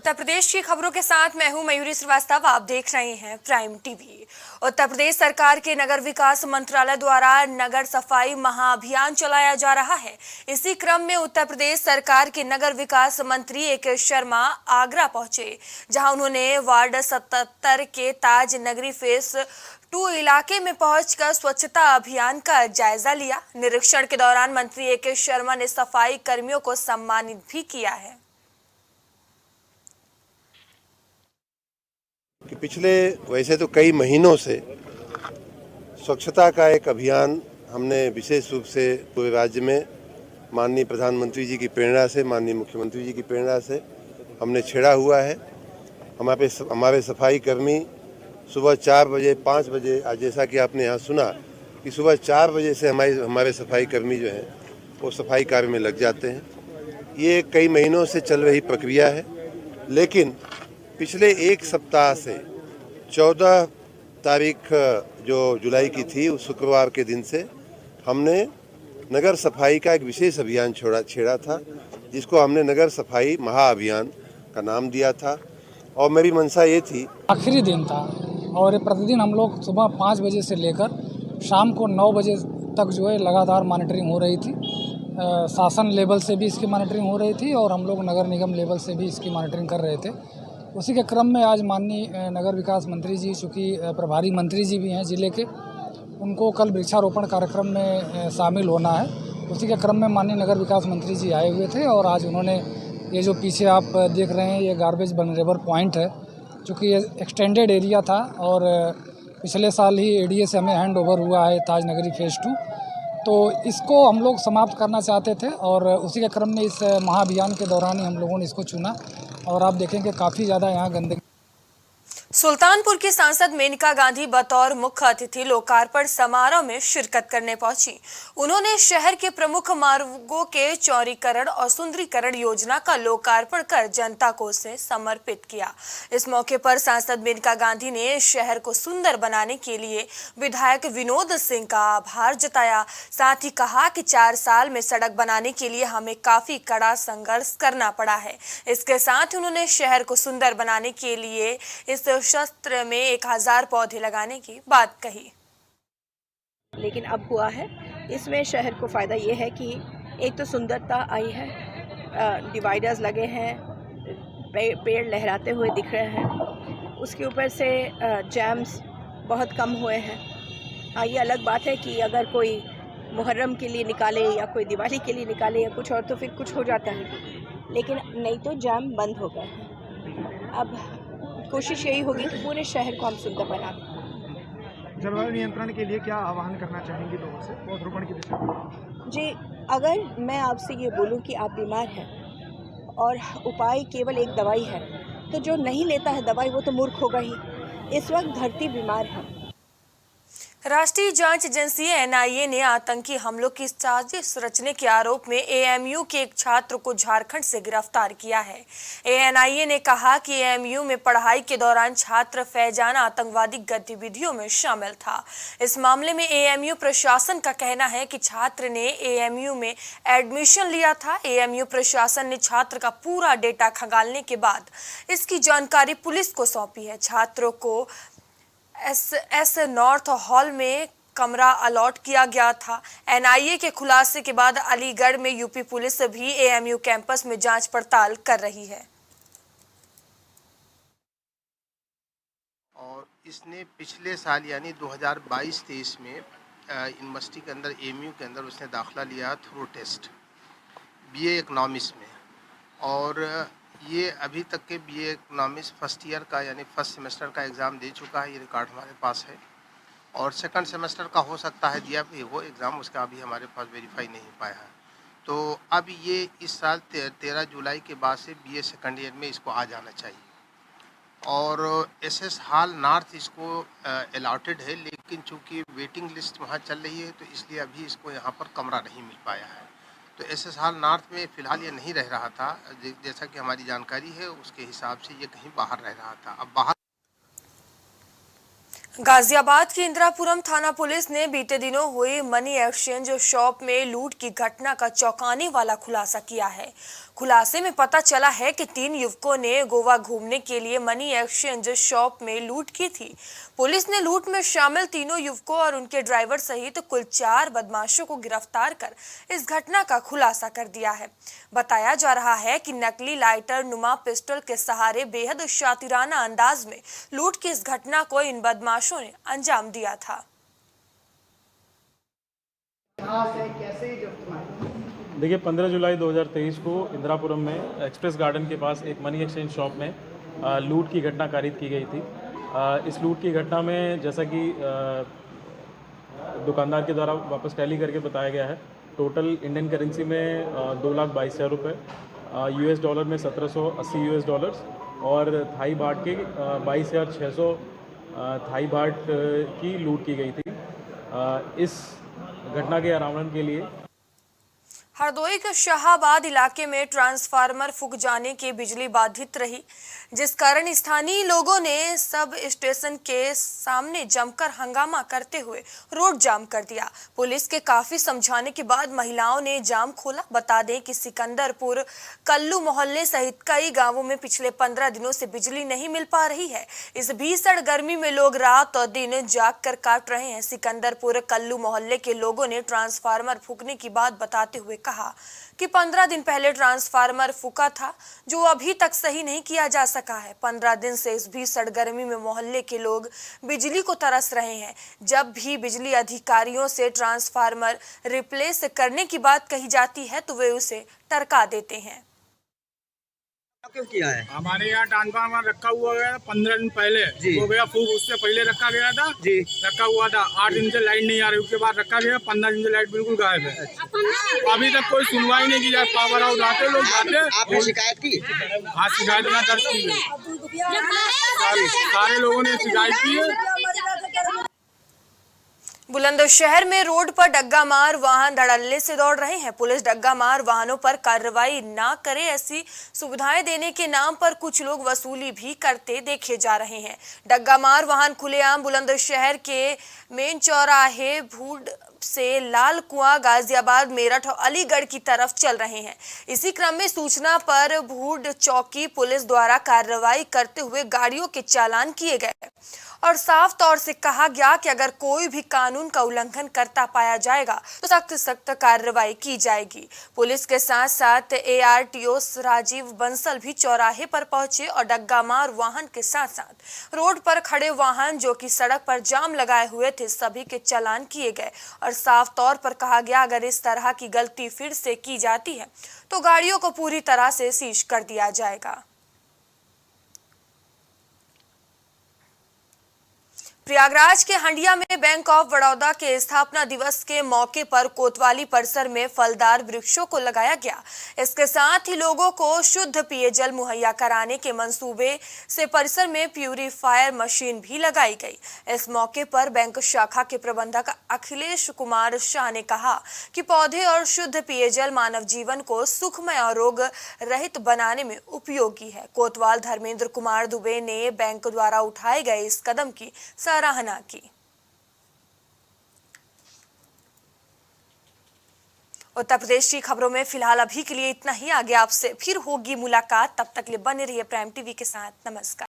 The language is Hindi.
उत्तर प्रदेश की खबरों के साथ मैं हूं मयूरी श्रीवास्तव। आप देख रहे हैं प्राइम टीवी। उत्तर प्रदेश सरकार के नगर विकास मंत्रालय द्वारा नगर सफाई महाअभियान चलाया जा रहा है। इसी क्रम में उत्तर प्रदेश सरकार के नगर विकास मंत्री ए.के. शर्मा आगरा पहुंचे, जहां उन्होंने वार्ड 77 के ताज नगरी फेस 2 इलाके में पहुंचकर स्वच्छता अभियान का जायजा लिया। निरीक्षण के दौरान मंत्री ए.के. शर्मा ने सफाई कर्मियों को सम्मानित भी किया है। कि पिछले वैसे तो कई महीनों से स्वच्छता का एक अभियान हमने विशेष रूप से पूरे राज्य में माननीय प्रधानमंत्री जी की प्रेरणा से, माननीय मुख्यमंत्री जी की प्रेरणा से हमने छेड़ा हुआ है। हमारे सफाई कर्मी सुबह 4 बजे 5 बजे, आज जैसा कि आपने यहाँ सुना कि सुबह 4 बजे से हमारे सफाई कर्मी जो हैं वो सफाई कार्य में लग जाते हैं। ये कई महीनों से चल रही प्रक्रिया है, लेकिन पिछले एक सप्ताह से 14 तारीख जो जुलाई की थी उस शुक्रवार के दिन से हमने नगर सफाई का एक विशेष अभियान छेड़ा था, जिसको हमने नगर सफाई महाअभियान का नाम दिया था। और मेरी मंशा ये थी, आखिरी दिन था और प्रतिदिन हम लोग सुबह 5 बजे से लेकर शाम को 9 बजे तक जो है लगातार मॉनिटरिंग हो रही थी। शासन लेवल से भी इसकी मॉनिटरिंग हो रही थी और हम लोग नगर निगम लेवल से भी इसकी मॉनिटरिंग कर रहे थे। उसी के क्रम में आज माननीय नगर विकास मंत्री जी, चूँकि प्रभारी मंत्री जी भी हैं ज़िले के, उनको कल वृक्षारोपण कार्यक्रम में शामिल होना है। उसी के क्रम में माननीय नगर विकास मंत्री जी आए हुए थे और आज उन्होंने ये जो पीछे आप देख रहे हैं ये गार्बेज वल्नरेबल पॉइंट है, चूँकि ये एक्सटेंडेड एरिया था और पिछले साल ही एडीए से हमें हैंड ओवर हुआ है ताज नगरी फेज़ 2, तो इसको हम लोग समाप्त करना चाहते थे और उसी के क्रम में इस महाअभियान के दौरान ही हम लोगों ने इसको चुना और आप देखेंगे काफ़ी ज़्यादा यहाँ गंदगी। सुल्तानपुर की सांसद मेनका गांधी बतौर मुख्य अतिथि लोकार्पण समारोह में शिरकत करने पहुंची। उन्होंने शहर के प्रमुख मार्गों के चौड़ीकरण और सुंदरीकरण योजना का लोकार्पण कर जनता को उसे समर्पित किया। इस मौके पर सांसद मेनका गांधी ने शहर को सुंदर बनाने के लिए विधायक विनोद सिंह का आभार जताया। साथ ही कहा कि 4 साल में सड़क बनाने के लिए हमें काफी कड़ा संघर्ष करना पड़ा है। इसके साथ उन्होंने शहर को सुंदर बनाने के लिए इस शस्त्र में 1000 पौधे लगाने की बात कही। लेकिन अब हुआ है, इसमें शहर को फ़ायदा ये है कि एक तो सुंदरता आई है, डिवाइडर्स लगे हैं, पेड़ लहराते हुए दिख रहे हैं, उसके ऊपर से जैम्स बहुत कम हुए हैं। ये अलग बात है कि अगर कोई मुहर्रम के लिए निकाले या कोई दिवाली के लिए निकाले या कुछ और तो फिर कुछ हो जाता है, लेकिन नहीं तो जैम बंद हो गए हैं। अब कोशिश यही होगी कि पूरे शहर को हम सुंदर बना दें। जलवायु नियंत्रण के लिए क्या आह्वान करना चाहेंगे लोगों से पौधरोपण की दिशा में? जी, अगर मैं आपसे ये बोलूं कि आप बीमार हैं और उपाय केवल एक दवाई है, तो जो नहीं लेता है दवाई वो तो मूर्ख होगा ही। इस वक्त धरती बीमार है। राष्ट्रीय जांच एजेंसी एनआईए ने आतंकी हमलों की साजिश रचने के आरोप में एएमयू के एक छात्र को झारखंड से गिरफ्तार किया है। एएनआईए ने कहा कि एएमयू में पढ़ाई के दौरान छात्र फैजान आतंकवादी गतिविधियों में शामिल था। इस मामले में एएमयू प्रशासन का कहना है कि छात्र ने एएमयू में एडमिशन लिया था। एएमयू प्रशासन ने छात्र का पूरा डेटा खंगालने के बाद इसकी जानकारी पुलिस को सौंपी है। छात्रों को एस नॉर्थ हॉल में कमरा अलॉट किया गया था। एनआईए के खुलासे के बाद अलीगढ़ में यूपी पुलिस भी एएमयू कैंपस में जांच पड़ताल कर रही है। और इसने पिछले साल यानी 2022-23 में यूनिवर्सिटी के अंदर एएमयू के अंदर उसने दाखिला लिया थ्रू टेस्ट बीए इकोनॉमिक्स में, और ये अभी तक के बीए इकोनॉमिक्स फर्स्ट ईयर का यानी फर्स्ट सेमेस्टर का एग्ज़ाम दे चुका है। ये रिकॉर्ड हमारे पास है, और सेकंड सेमेस्टर का हो सकता है दिया भी वो एग्ज़ाम, उसका अभी हमारे पास वेरीफाई नहीं पाया है। तो अब ये इस साल 13 जुलाई के बाद से बीए सेकंड ईयर में इसको आ जाना चाहिए। और एसएस हॉल नॉर्थ इसको अलॉटेड है, लेकिन चूँकि वेटिंग लिस्ट वहाँ चल रही है तो इसलिए अभी इसको यहाँ पर कमरा नहीं मिल पाया है। तो एसएस हॉल नॉर्थ में फ़िलहाल ये नहीं रह रहा था, जैसा कि हमारी जानकारी है उसके हिसाब से ये कहीं बाहर रह रहा था। अब बाहर गाजियाबाद की इंदिरापुरम थाना पुलिस ने बीते दिनों हुई मनी एक्सचेंज शॉप में लूट की घटना का चौंकाने वाला खुलासा किया है। खुलासे में पता चला है कि 3 युवकों ने गोवा घूमने के लिए मनी एक्सचेंज शॉप में लूट की थी। पुलिस ने लूट में शामिल तीनों युवकों और उनके ड्राइवर सहित कुल 4 बदमाशों को गिरफ्तार कर इस घटना का खुलासा कर दिया है। बताया जा रहा है कि नकली लाइटर नुमा पिस्टल के सहारे बेहद शातिराना अंदाज में लूट की इस घटना को इन बदमाशों ने अंजाम दिया था। देखिए 15 जुलाई 2023 को इंदिरापुरम में एक्सप्रेस गार्डन के पास एक मनी एक्सचेंज शॉप में लूट की घटना कारित की गई थी। इस लूट की घटना में जैसा कि दुकानदार के द्वारा वापस टैली करके बताया गया है, टोटल इंडियन करेंसी में 2,22,000 रुपये, US डॉलर में 1780 US डॉलर्स और थाई बाट के 22,600 थाई बाट की लूट की गई थी। इस घटना के अनावरण के लिए हरदोई के शाहाबाद इलाके में ट्रांसफार्मर फूंक जाने की बिजली बाधित रही, जिस कारण स्थानीय लोगों ने सब स्टेशन के सामने जमकर हंगामा करते हुए रोड जाम कर दिया। पुलिस के काफी समझाने के बाद महिलाओं ने जाम खोला। बता दें कि सिकंदरपुर कल्लू मोहल्ले सहित कई गांवों में पिछले 15 दिनों से बिजली नहीं मिल पा रही है। इस भीषण गर्मी में लोग रात और दिन जाग कर काट रहे हैं। सिकंदरपुर कल्लू मोहल्ले के लोगों ने ट्रांसफार्मर फूंकने की बात बताते हुए कहा कि 15 दिन पहले ट्रांसफार्मर फूंका था, जो अभी तक सही नहीं किया जा सका है। 15 दिन से इस भीषण गर्मी में मोहल्ले के लोग बिजली को तरस रहे हैं। जब भी बिजली अधिकारियों से ट्रांसफार्मर रिप्लेस करने की बात कही जाती है तो वे उसे टरका देते हैं। क्यों किया है? हमारे यहाँ ट्रांसफार्मर रखा हुआ गया 15 दिन पहले हो गया फूक, उससे पहले रखा गया था जी, रखा हुआ था। 8 दिन से लाइट नहीं आ रही, उसके बाद रखा गया। 15 दिन से लाइट बिल्कुल गायब है। अभी तक कोई सुनवाई नहीं की जाती। पावर हाउस आते लोग जाते। आपने शिकायत की? हाँ, शिकायत में दर्ज की है। सारे लोगों ने शिकायत की है। बुलंदशहर में रोड पर डग्गा मार वाहन धड़ल्ले से दौड़ रहे हैं। पुलिस डग्गा मार वाहनों पर कार्रवाई ना करे ऐसी सुविधाएं देने के नाम पर कुछ लोग वसूली भी करते देखे जा रहे हैं। डग्गा मार वाहन खुलेआम बुलंदशहर के मेन चौराहे भूड से लाल कुआं, गाजियाबाद, मेरठ और अलीगढ़ की तरफ चल रहे हैं। इसी क्रम में सूचना पर भूड चौकी पुलिस द्वारा कार्रवाई करते हुए गाड़ियों के चालान किए गए और साफ तौर से कहा गया कि अगर कोई भी कानून का उल्लंघन करता पाया जाएगा तो सख्त कार्रवाई की जाएगी। पुलिस के साथ साथ ARTO राजीव बंसल भी चौराहे पर पहुंचे और डग्गा मार वाहन के साथ साथ रोड पर खड़े वाहन जो कि सड़क पर जाम लगाए हुए थे, सभी के चालान किए गए और साफ तौर पर कहा गया अगर इस तरह की गलती फिर से की जाती है तो गाड़ियों को पूरी तरह से सीज कर दिया जाएगा। प्रयागराज के हंडिया में बैंक ऑफ बड़ौदा के स्थापना दिवस के मौके पर कोतवाली परिसर में फलदार वृक्षों को लगाया गया। इसके साथ ही लोगों को शुद्ध पेयजल मुहैया कराने के मंसूबे से परिसर में प्यूरीफायर मशीन भी लगाई गई। इस मौके पर बैंक शाखा के प्रबंधक अखिलेश कुमार शाह ने कहा कि पौधे और शुद्ध पेयजल मानव जीवन को सुखमय और रोग रहित बनाने में उपयोगी है। कोतवाल धर्मेंद्र कुमार दुबे ने बैंक द्वारा उठाए गए इस कदम की सराहना की। उत्तर प्रदेश की खबरों में फिलहाल अभी के लिए इतना ही। आगे आपसे फिर होगी मुलाकात, तब तक के लिए बने रहिए प्राइम टीवी के साथ। नमस्कार।